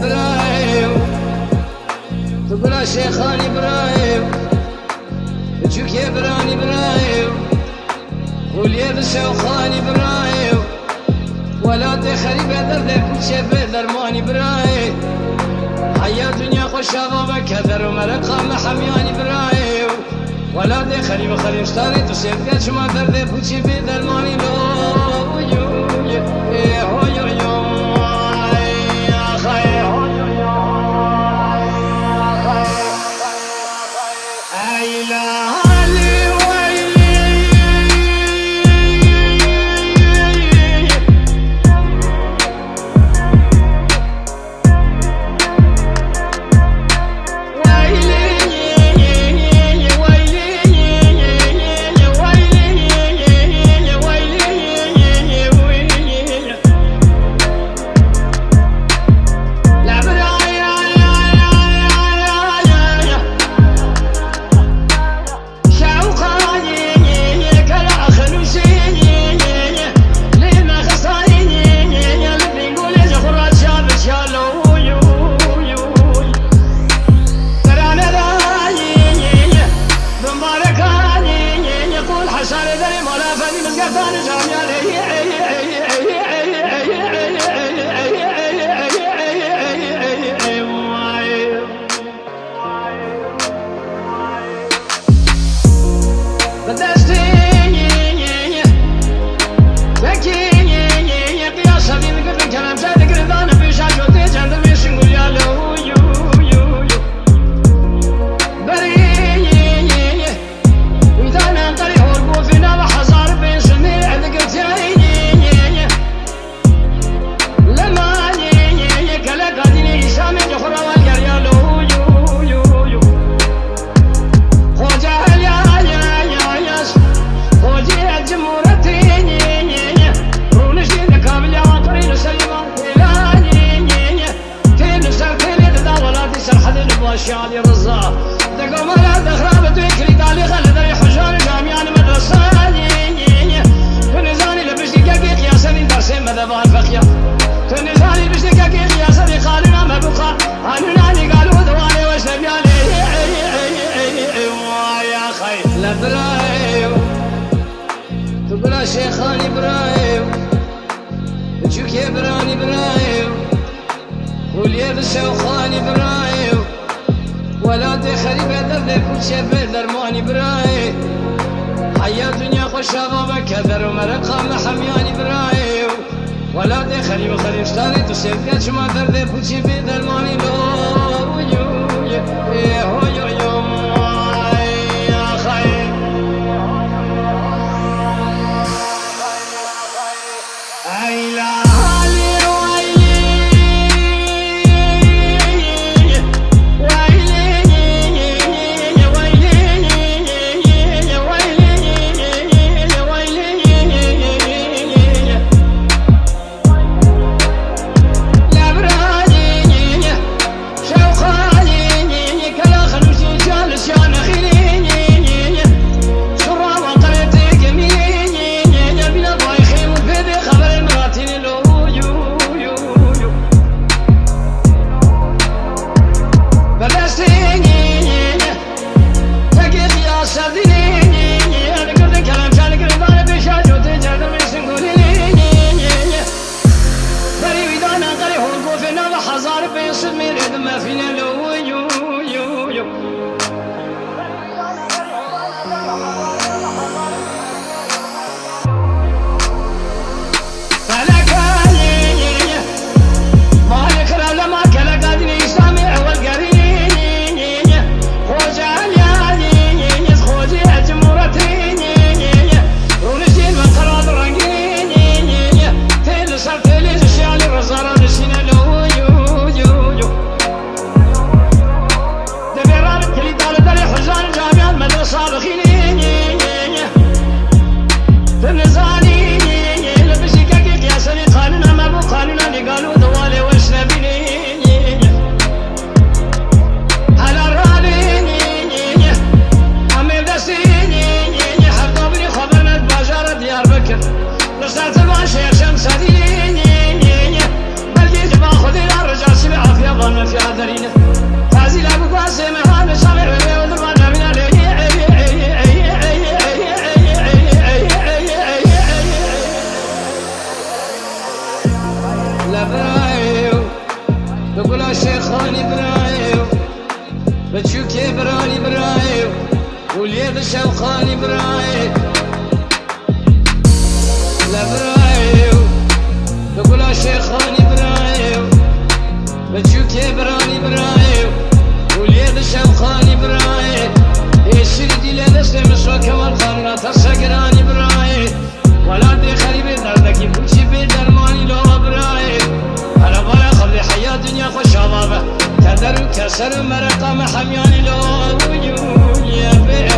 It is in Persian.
برايو تقول شيخاني برايو تشوك يا براني برايو وليا بسوخاني برايو ولا تخريب درد كل شيء بدرماني برايو حياة دنيا خوش بابا كثر ومرقة محمياني برايو ولا تخريب خريب اشتاري تسيب شما درد كل شيء بدرماني لو يو يو يو برايو تقول شيخاني برايو تشوك يا براني برايو وليا بسوخاني برايو ولا تخريب درد كل شيء بدرماني برايو حياة دنيا خوش بابا كثر ومرقة محمياني برايو ولا تخريب خريب اشتاري تسيب شما درد كل شيء بدرماني لو يو يو يو تقول الشيخاني برايو بتشوكي براني برايو واليد الشوخاني برايو لا برايو تقول الشيخاني برايو بتشوكي براني برايو واليد الشوخاني برايو يسردي لنسل مسوك والخمرة تسقراني برايو ولا دي خريبي دردك يبوشي بدرماني لو برايو أنا بالا خلي حياة دنيا خوش عبابة كدر وكسر مرقم حمياني لو وجود يا بي